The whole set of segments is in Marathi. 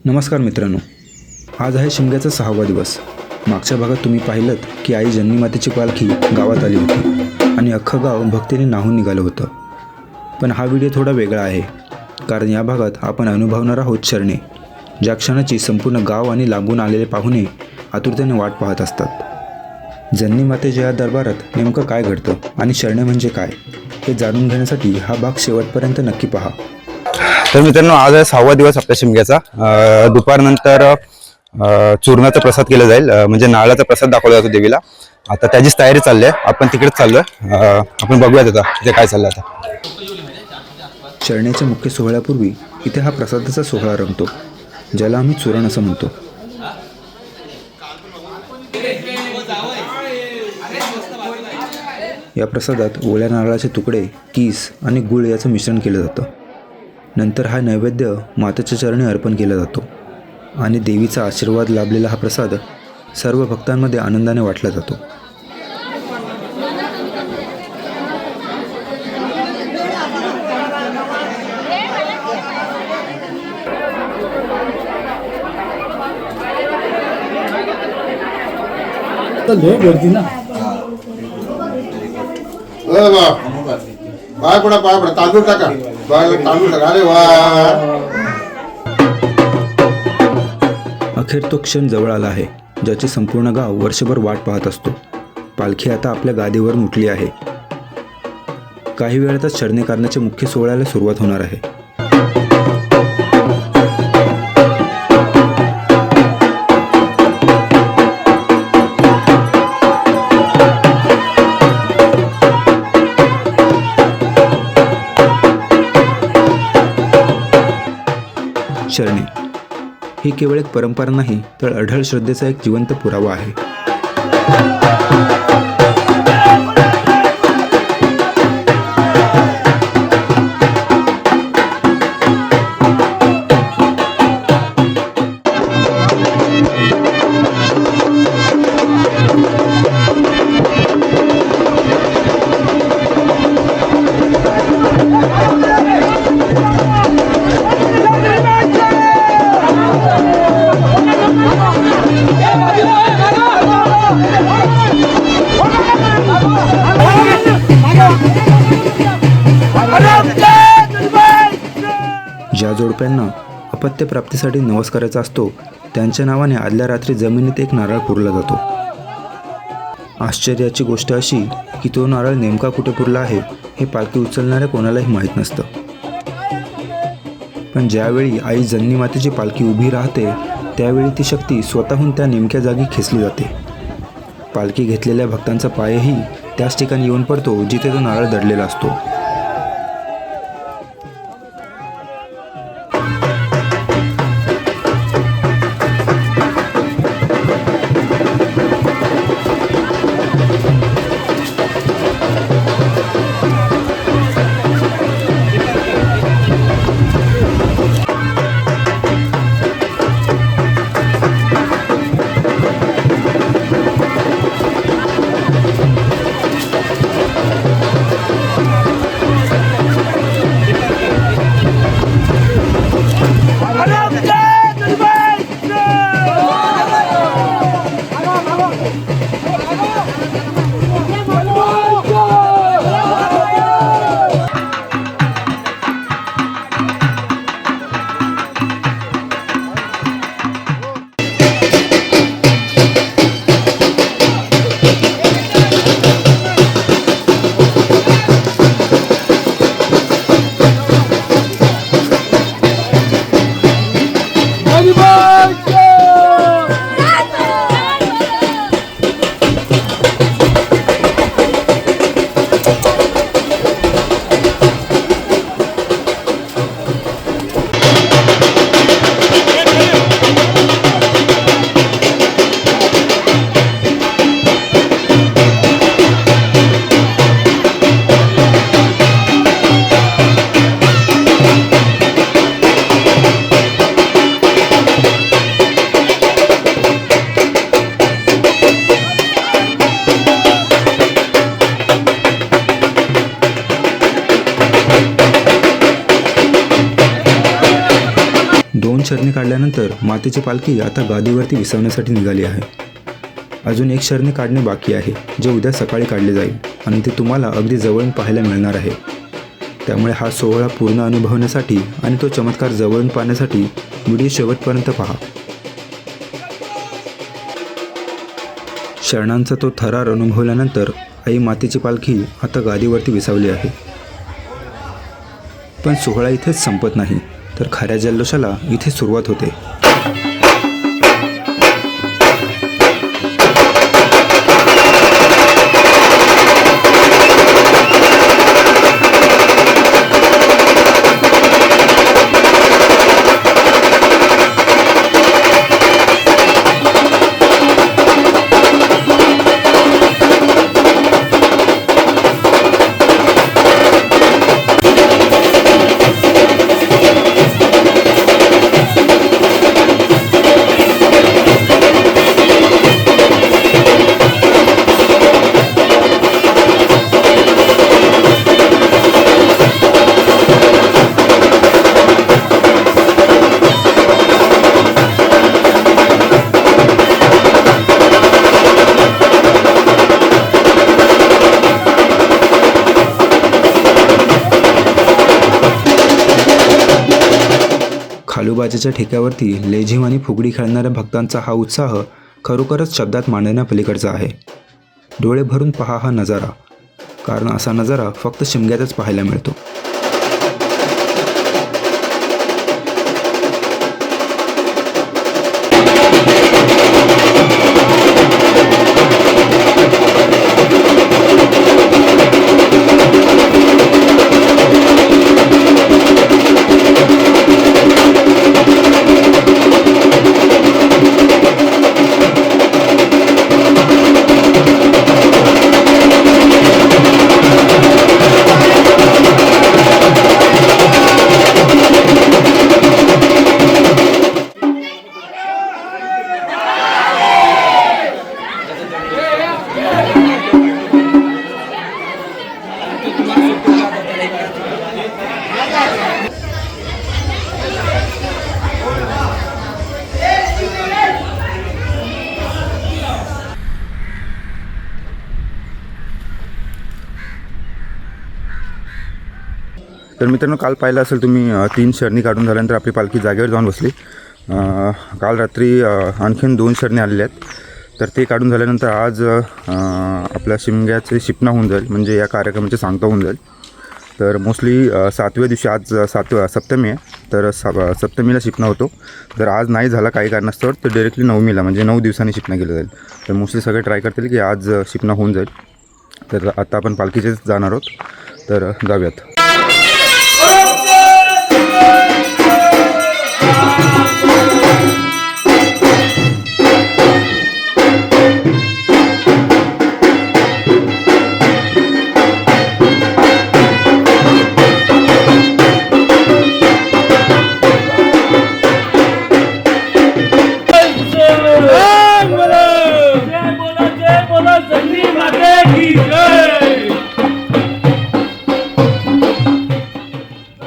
नमस्कार मित्रांनो, आज आहे शिमग्याचा 6वा दिवस. मागच्या भागात तुम्ही पाहिलंत की आई जन्नीमातेची पालखी गावात आली होती आणि अख्खं गाव भक्तीने न्हावून निघालं होतं. पण हा व्हिडिओ थोडा वेगळा आहे, कारण या भागात आपण अनुभवणार आहोत शरणे, ज्या क्षणाची संपूर्ण गाव आणि लांबून आलेले पाहुणे आतुरतेने वाट पाहत असतात. जन्नीमातेच्या या दरबारात नेमकं काय घडतं आणि शरणे म्हणजे काय हे जाणून घेण्यासाठी हा भाग शेवटपर्यंत नक्की पहा. तर मित्रांनो, आज आहे 6वा दिवस आपल्या शिमग्याचा. दुपारनंतर चूर्णाचा प्रसाद केला जाईल, म्हणजे नारळाचा प्रसाद दाखवला जातो देवीला. आता त्याचीच तयारी चालली आहे. आपण तिकडेच चाललोय. आपण बघूयात आता तिथे काय चाललं. आता शरणेच्या मुख्य सोहळ्यापूर्वी इथे हा प्रसादाचा सोहळा रंगतो, ज्याला आम्ही चूरण असं म्हणतो. या प्रसादात ओल्या नारळाचे तुकडे, कीस आणि गुळ याचं मिश्रण केलं जातं. नंतर हा नैवेद्य मातेच्या चरणी अर्पण केला जातो आणि देवीचा आशीर्वाद लाभलेला हा प्रसाद सर्व भक्तांमध्ये आनंदाने वाटला जातो. पाय पडा तांदूळ टाका. तांदूळ टाका. अरे वा. अखेर तो क्षण जवळ आला आहे, ज्याची संपूर्ण गाव वर्षभर वाट पाहत असतो. पालखी आता आपल्या गादीवर उठली आहे. काही वेळातच शरणे करण्याच्या मुख्य सोहळ्याला सुरुवात होणार आहे. शरणे ही केवळ एक परंपरा नाही, तर अढळ श्रद्धेचा एक जिवंत पुरावा आहे. ज्या जोडप्यांना अपत्य प्राप्तीसाठी नवस करायचा असतो, त्यांच्या नावाने आदल्या रात्री जमिनीत एक नारळ पुरला जातो. आश्चर्याची गोष्ट अशी की तो नारळ नेमका कुठे पुरला आहे हे पालखी उचलणाऱ्या कोणालाही माहीत नसतं. पण ज्यावेळी आई जन्नीमातेची पालखी उभी राहते, त्यावेळी ती शक्ती स्वतःहून त्या नेमक्या जागी खेचली जाते. पालखी घेतलेल्या भक्तांचा पायही त्याच ठिकाणी येऊन पडतो जिथे तो नारळ दडलेला असतो. शरणी काढल्यानंतर मातेची पालखी आता गादीवरती विसावण्यासाठी निघाली आहे. अजून एक शरणी काढणे बाकी आहे, जे उद्या सकाळी काढले जाईल आणि ते तुम्हाला अगदी जवळून पाहायला मिळणार आहे. त्यामुळे हा सोहळा पूर्ण अनुभवण्यासाठी आणि तो चमत्कार जवळून पाहण्यासाठी व्हिडिओ शेवटपर्यंत पहा. शरणांचा तो थरार अनुभवल्यानंतर आई मातेची पालखी आता गादीवरती विसावली आहे. पण सोहळा इथेच संपत नाही, तर खऱ्या जल्लोषाला इथे सुरुवात होते. खालूबाजाच्या ठेक्यावरती लेझिम आणि फुगडी खेळणाऱ्या भक्तांचा हा उत्साह खरोखरच शब्दात मांडण्यापलीकडचा आहे. डोळे भरून पहा हा नजारा, कारण असा नजारा फक्त शिमग्यातच पाहायला मिळतो. तर मित्रांनो, काल पाहिलं असेल तुम्ही 3 शरणी काढून झाल्यानंतर आपली पालखी जागेवर जाऊन बसली. काल रात्री आणखीन 2 शरणी आलेल्या आहेत. तर ते काढून झाल्यानंतर आज आपल्या शिमग्याचे शिपना होऊन जाईल, म्हणजे या कार्यक्रमाची सांगता होऊन जाईल. तर मोस्टली 7व्या दिवशी, आज सप्तमी आहे, तर सप्तमीला शिपना होतो. जर आज नाही झाला काही कारणास्तव तर डायरेक्टली 9मीला, म्हणजे 9 दिवसांनी शिपना केलं जाईल. तर मोस्टली सगळे ट्राय करतील की आज शिपना होऊन जाईल. तर आता आपण पालखीचेच जाणार आहोत, तर जाऊयात.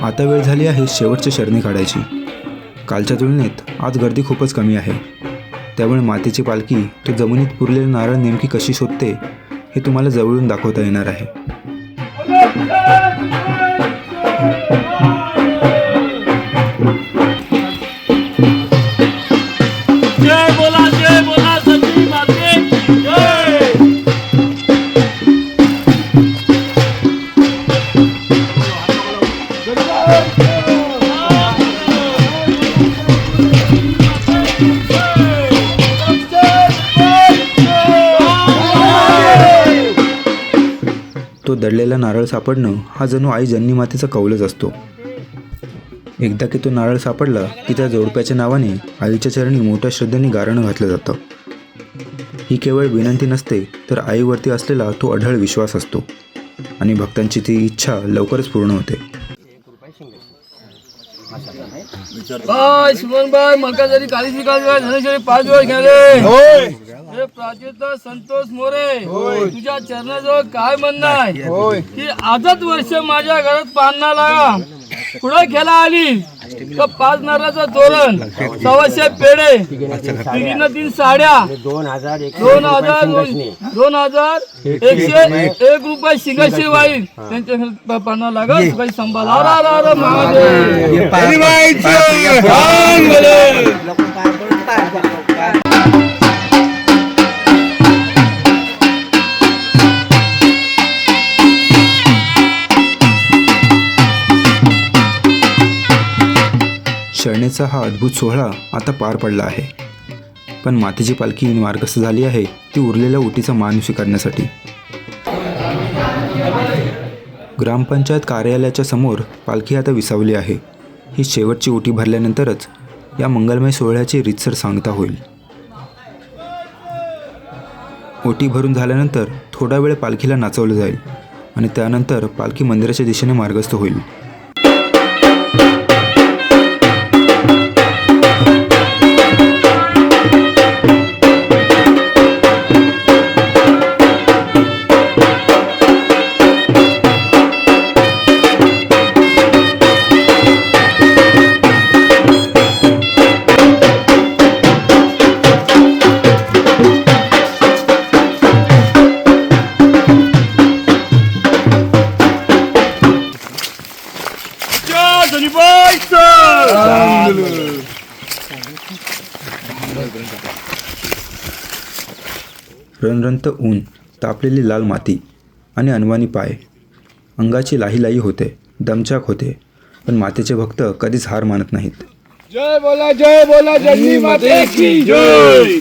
आता वेळ झाली आहे शेवटची शरणी काढायची. कालच्या तुलनेत आज गर्दी खूपच कमी आहे. त्यामुळे मातेची पालखी तो जमिनीत पुरलेले नारळ नेमकी कशी शोधते हे तुम्हाला जवळून दाखवता येणार आहे. जय बोला संजी माते की जय. तो दडलेला नारळ सापडणं हा जणू आई जन्नी मातेचा कौलच असतो. एकदा की तो नारळ सापडला की त्या जोडप्याच्या नावाने आईच्या चरणी मोठ्या श्रद्धेने गारणं घातलं जातं. ही केवळ विनंती नसते, तर आईवरती असलेला तो अढळ विश्वास असतो आणि भक्तांची ती इच्छा लवकरच पूर्ण होते. बाय सुमनबाई मलकाजरी कालीची काळजी धनेश्वरी 5 वेळ घ्याले. हे प्राजक्ता संतोष मोरे, तुझ्या चरणाजवळ काय म्हणणं आहे की आजच वर्ष माझ्या घरात पाहणा लागा. पुढे खेळा आली तर 5 नारळाचं तोरण, 100 पेढे, 3 साड्या, 2,101 रुपये शिंगाशी वाईल त्यांच्या पाना लागत काही संभाला शरणेचा हा अद्भुत सोहळा आता पार पडला आहे, पण मातेची पालखी मार्गस्थ झाली आहे ती उरलेल्या ओटीचा मान स्वीकारण्यासाठी. ग्रामपंचायत कार्यालयाच्या समोर पालखी आता विसावली आहे. ही शेवटची ओटी भरल्यानंतरच या मंगलमय सोहळ्याची रीतसर सांगता होईल. ओटी भरून झाल्यानंतर थोडा वेळ पालखीला नाचवलं जाईल आणि त्यानंतर पालखी मंदिराच्या दिशेने मार्गस्थ होईल. रणरणत ऊन, तापलेली लाल माती आणि अनवाणी पाय, अंगाची लाही होते, दमछाक होते, पण मातेचे भक्त कधीच हार मानत नाहीत. जय बोला जननी माते की जय.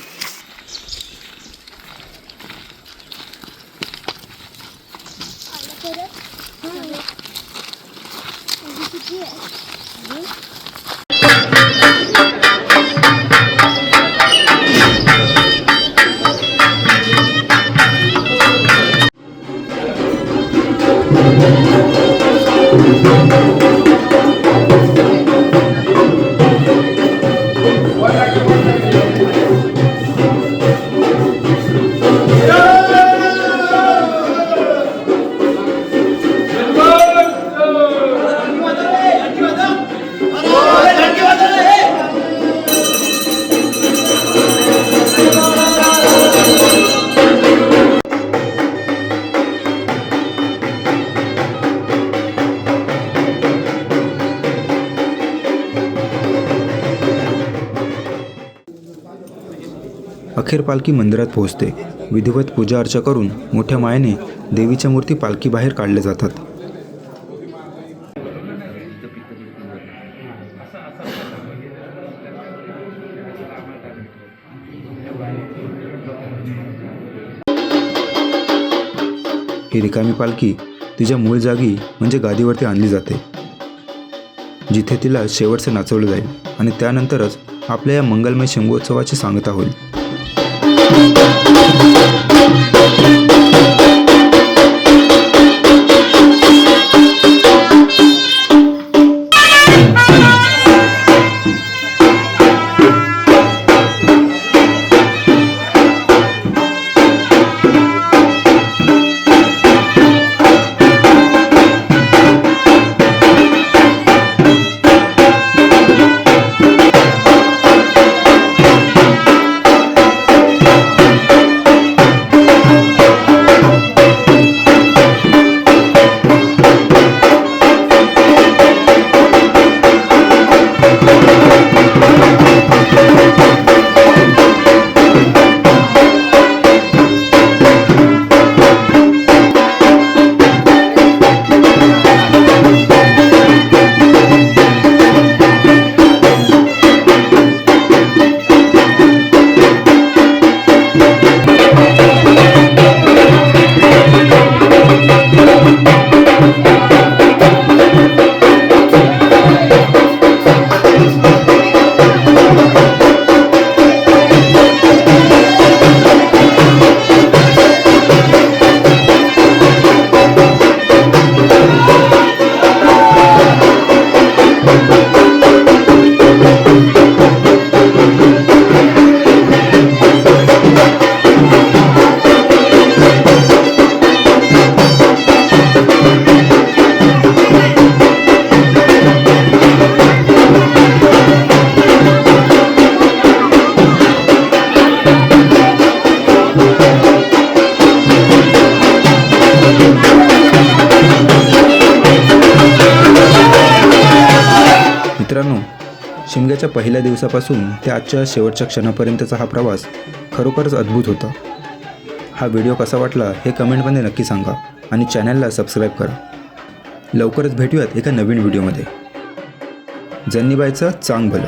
अखेर पालखी मंदिरात पोहोचते. विधिवत पूजा अर्चा करून मोठ्या मायेने देवीच्या मूर्ती पालखी बाहेर काढल्या जातात. ही रिकामी पालखी तिच्या मूळ जागी म्हणजे गादीवरती आणली जाते, जिथे तिला शेवटचं नाचवलं जाईल आणि त्यानंतरच आपल्या या मंगलमय शिमगोत्सवाची सांगता होईल. मित्रांनो, शिमग्याच्या पहिल्या दिवसापासून ते आजच्या शेवटच्या क्षणापर्यंतचा हा प्रवास खरोखरच अद्भुत होता. हा व्हिडिओ कसा वाटला हे कमेंटमध्ये नक्की सांगा आणि चॅनलला सबस्क्राईब करा. लवकरच भेटूयात एका नवीन व्हिडिओमध्ये. जन्नीबाईचं चांग भलं.